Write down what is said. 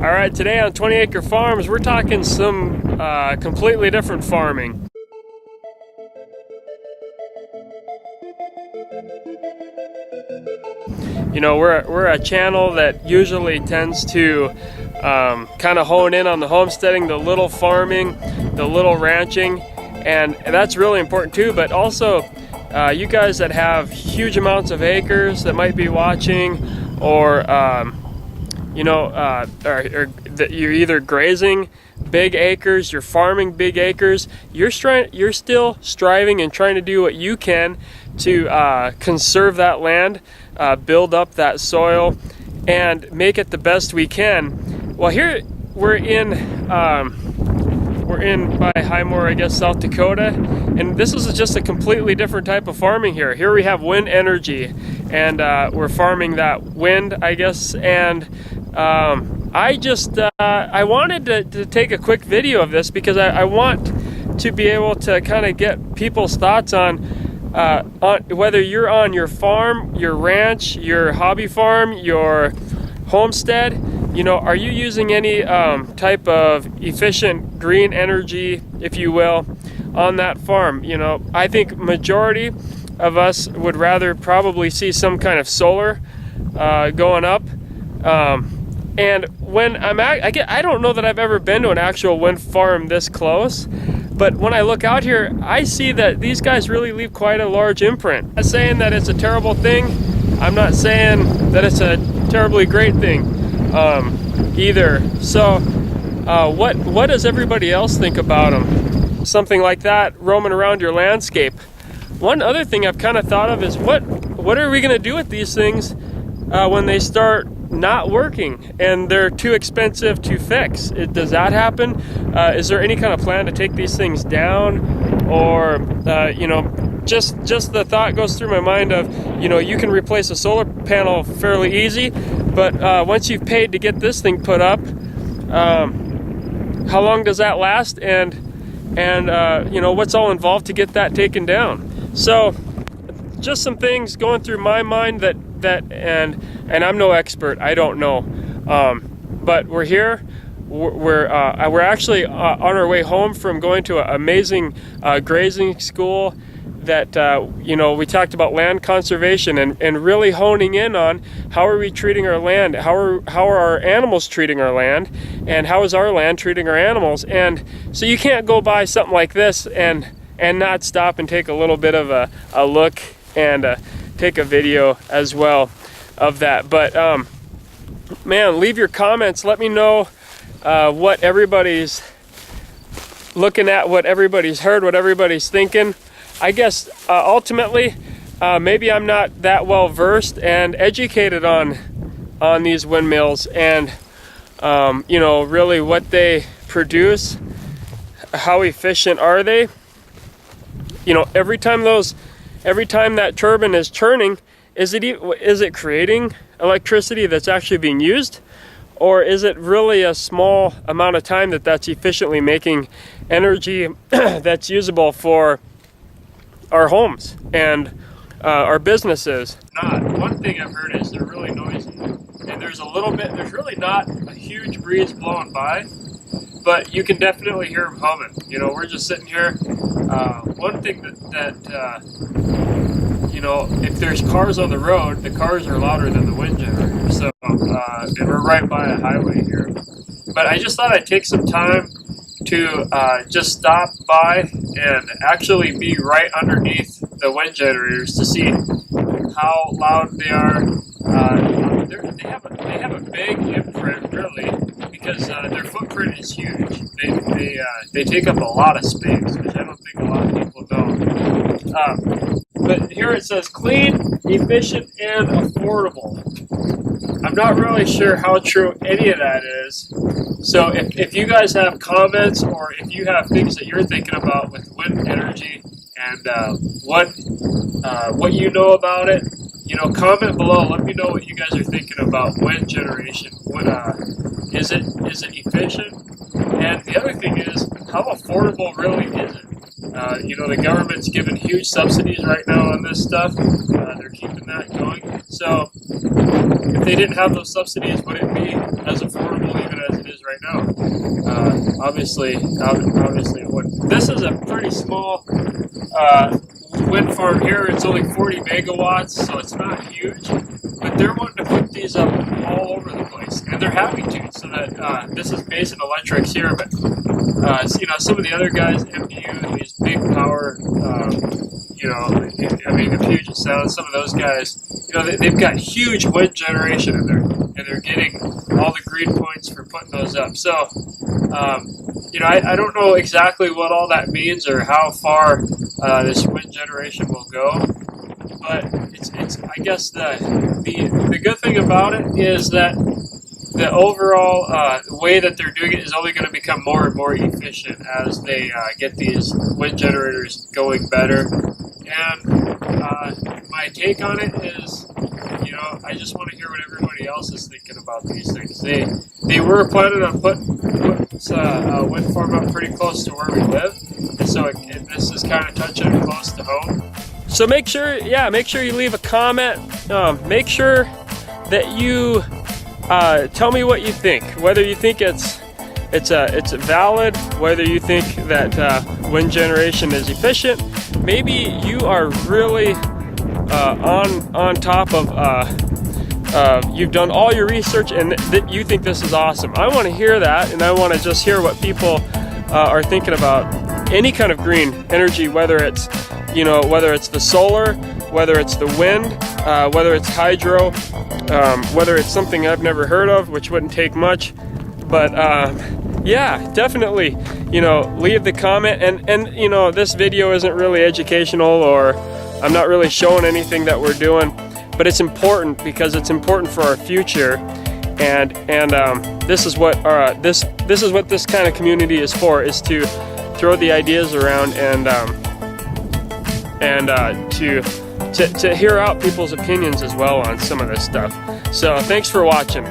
All right, today on 20 Acre Farms, we're talking some completely different farming. You know, we're a channel that usually tends to kind of hone in on the homesteading, the little farming, the little ranching, and that's really important too. But also, you guys that have huge amounts of acres that might be watching, or you know, or that you're either grazing big acres, you're farming big acres, you're still striving and trying to do what you can to conserve that land, build up that soil, and make it the best we can. Well, here we're in by Highmore, I guess, South Dakota, and this is just a completely different type of farming here. Here we have wind energy, and we're farming that wind, I guess, and I wanted to take a quick video of this because I want to be able to kind of get people's thoughts on whether you're on your farm, your ranch, your hobby farm, your homestead. You know, are you using any type of efficient green energy, if you will, on that farm? You know, I think majority of us would rather probably see some kind of solar going up. And when I don't know that I've ever been to an actual wind farm this close, but when I look out here, I see that these guys really leave quite a large imprint. I'm not saying that it's a terrible thing. I'm not saying that it's a terribly great thing either. So what does everybody else think about them? Something like that roaming around your landscape. One other thing I've kind of thought of is what are we going to do with these things when they start not working and they're too expensive to fix? Does that happen? Is there any kind of plan to take these things down? Or you know, just the thought goes through my mind of, you know, you can replace a solar panel fairly easy, but once you've paid to get this thing put up, how long does that last? And you know, what's all involved to get that taken down? So just some things going through my mind that and I'm no expert, I don't know, but we're here. We're actually on our way home from going to an amazing grazing school that you know, we talked about land conservation and really honing in on how are we treating our land, how are our animals treating our land, and how is our land treating our animals. And so you can't go by something like this and not stop and take a little bit of a look and take a video as well of that. But man, leave your comments, let me know what everybody's looking at, what everybody's heard, what everybody's thinking. I guess ultimately maybe I'm not that well versed and educated on these windmills and you know, really what they produce, how efficient are they. You know, every time that turbine is turning, is it creating electricity that's actually being used? Or is it really a small amount of time that's efficiently making energy that's usable for our homes and our businesses? One thing I've heard is they're really noisy. And there's really not a huge breeze blowing by, but you can definitely hear them humming. You know, we're just sitting here. One thing that you know, if there's cars on the road, the cars are louder than the wind generator. So, and we're right by a highway here. But I just thought I'd take some time to just stop by and actually be right underneath the wind generators to see how loud they are. They have a big imprint, really, because their footprint is huge. They take up a lot of space, which I don't think a lot of people know. But here it says clean, efficient, and affordable. I'm not really sure how true any of that is. So if you guys have comments, or if you have things that you're thinking about with wind energy and what you know about it, you know, comment below. Let me know what you guys are thinking about wind generation. Is it efficient? And the other thing is, how affordable really is it? You know, the government's giving huge subsidies right now on this stuff. They're keeping that going. So if they didn't have those subsidies, would it be as affordable even as obviously it wouldn't. This is a pretty small wind farm here. It's only 40 megawatts, so it's not huge. But they're wanting to put these up all over the place, and they're having to. So that this is Basin Electrics here, but you know, some of the other guys, MDU, these big power, you know, I mean, the Puget Sound, some of those guys, you know, they've got huge wind generation in there, and they're getting all the green points for putting those up. So, you know, I don't know exactly what all that means or how far this wind generation will go, but it's I guess the good thing about it is that the overall way that they're doing it is only going to become more and more efficient as they get these wind generators going better. And my take on it is, you know, I just want to hear what everybody else is thinking about these things. They were planning on putting a wind farm up pretty close to where we live, and so this is kind of touching it close to home. So make sure you leave a comment. Make sure that you tell me what you think. Whether you think it's valid, whether you think that wind generation is efficient. Maybe you are really on top of you've done all your research and that you think this is awesome. I want to hear that, and I want to just hear what people are thinking about any kind of green energy, whether it's the solar, whether it's the wind, whether it's hydro, whether it's something I've never heard of, which wouldn't take much. But yeah, definitely, you know, leave the comment. And you know, this video isn't really educational, or I'm not really showing anything that we're doing, but it's important because it's important for our future. And this is what this is what this kind of community is for, is to throw the ideas around and to hear out people's opinions as well on some of this stuff. So thanks for watching.